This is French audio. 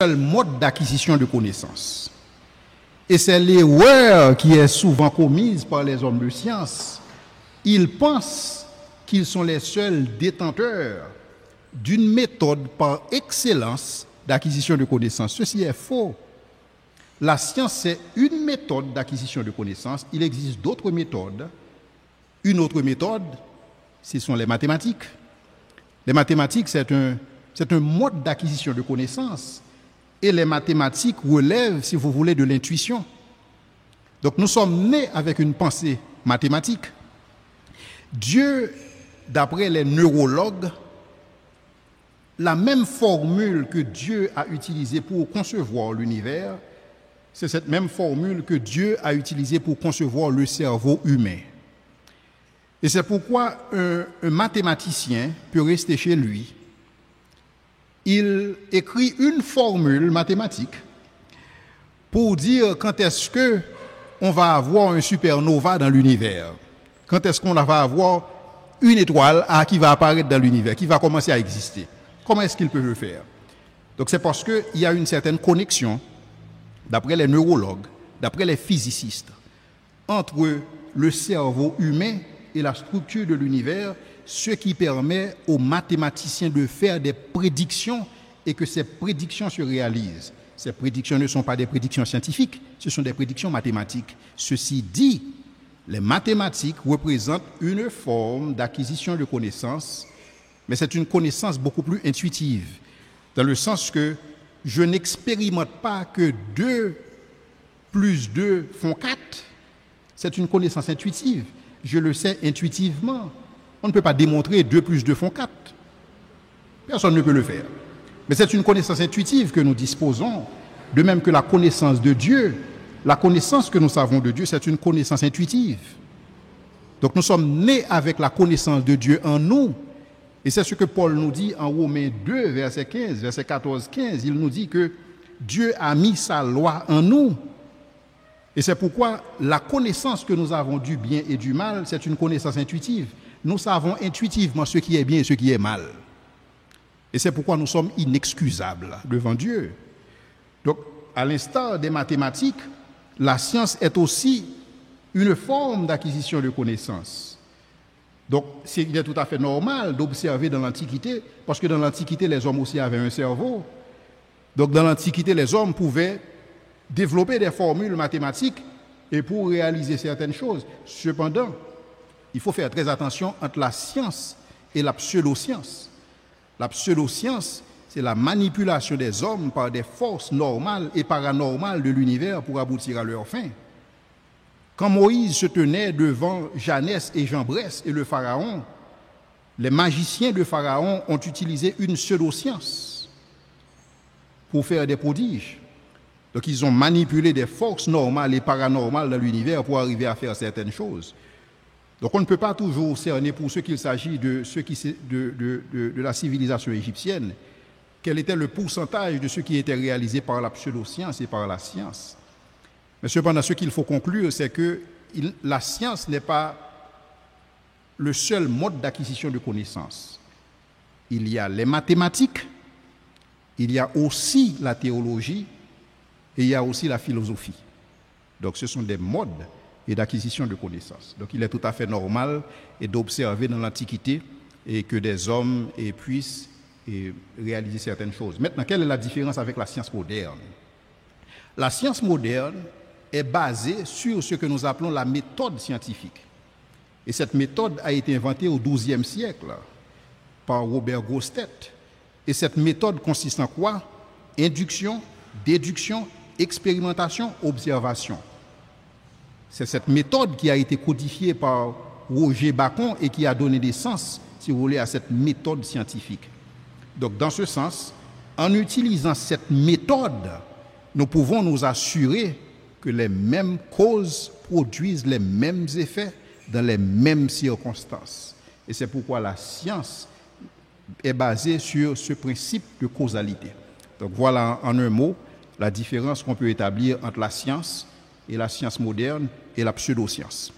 seul mode d'acquisition de connaissances. Et c'est l'erreur qui est souvent commise par les hommes de science. Ils pensent qu'ils sont les seuls détenteurs d'une méthode par excellence d'acquisition de connaissances. Ceci est faux. La science, c'est une méthode d'acquisition de connaissances. Il existe d'autres méthodes. Une autre méthode, ce sont les mathématiques. Les mathématiques, c'est un mode d'acquisition de connaissances. Et les mathématiques relèvent, si vous voulez, de l'intuition. Donc nous sommes nés avec une pensée mathématique. Dieu, d'après les neurologues, la même formule que Dieu a utilisée pour concevoir l'univers, c'est cette même formule que Dieu a utilisée pour concevoir le cerveau humain. Et c'est pourquoi un mathématicien peut rester chez lui. Il écrit une formule mathématique pour dire quand est-ce qu'on va avoir un supernova dans l'univers. Quand est-ce qu'on va avoir une étoile qui va apparaître dans l'univers, qui va commencer à exister. Comment est-ce qu'il peut le faire? Donc c'est parce qu'il y a une certaine connexion, d'après les neurologues, d'après les physicists, entre le cerveau humain et la structure de l'univers, ce qui permet aux mathématiciens de faire des prédictions et que ces prédictions se réalisent. Ces prédictions ne sont pas des prédictions scientifiques, ce sont des prédictions mathématiques. Ceci dit, les mathématiques représentent une forme d'acquisition de connaissances, mais c'est une connaissance beaucoup plus intuitive, dans le sens que je n'expérimente pas que 2 plus 2 font 4. C'est une connaissance intuitive. Je le sais intuitivement. On ne peut pas démontrer 2 plus 2 font 4. Personne ne peut le faire. Mais c'est une connaissance intuitive que nous disposons, de même que la connaissance de Dieu. La connaissance que nous savons de Dieu, c'est une connaissance intuitive. Donc nous sommes nés avec la connaissance de Dieu en nous. Et c'est ce que Paul nous dit en Romains 2, verset 15, verset 14-15. Il nous dit que Dieu a mis sa loi en nous. Et c'est pourquoi la connaissance que nous avons du bien et du mal, c'est une connaissance intuitive. Nous savons intuitivement ce qui est bien et ce qui est mal. Et c'est pourquoi nous sommes inexcusables devant Dieu. Donc, à l'instar des mathématiques, la science est aussi une forme d'acquisition de connaissances. Donc, il est tout à fait normal d'observer dans l'Antiquité, parce que dans l'Antiquité, les hommes aussi avaient un cerveau. Donc, dans l'Antiquité, les hommes pouvaient développer des formules mathématiques et pour réaliser certaines choses. Cependant, il faut faire très attention entre la science et la pseudoscience. La pseudoscience, c'est la manipulation des hommes par des forces normales et paranormales de l'univers pour aboutir à leur fin. Quand Moïse se tenait devant Janès et Jambres et le Pharaon, les magiciens de Pharaon ont utilisé une pseudoscience pour faire des prodiges. Donc ils ont manipulé des forces normales et paranormales dans l'univers pour arriver à faire certaines choses. Donc on ne peut pas toujours cerner pour ce qu'il s'agit de la civilisation égyptienne, quel était le pourcentage de ce qui était réalisé par la pseudoscience et par la science. Mais cependant, ce qu'il faut conclure, c'est que la science n'est pas le seul mode d'acquisition de connaissances. Il y a les mathématiques, il y a aussi la théologie et il y a aussi la philosophie. Donc ce sont des modes et d'acquisition de connaissances. Donc il est tout à fait normal d'observer dans l'Antiquité et que des hommes puissent réaliser certaines choses. Maintenant, quelle est la différence avec la science moderne? La science moderne est basée sur ce que nous appelons la méthode scientifique. Et cette méthode a été inventée au XIIe siècle par Robert Gostet. Et cette méthode consiste en quoi? Induction, déduction, expérimentation, observation. C'est cette méthode qui a été codifiée par Roger Bacon et qui a donné naissance, si vous voulez, à cette méthode scientifique. Donc, dans ce sens, en utilisant cette méthode, nous pouvons nous assurer que les mêmes causes produisent les mêmes effets dans les mêmes circonstances. Et c'est pourquoi la science est basée sur ce principe de causalité. Donc voilà en un mot la différence qu'on peut établir entre la science et la science moderne et la pseudoscience.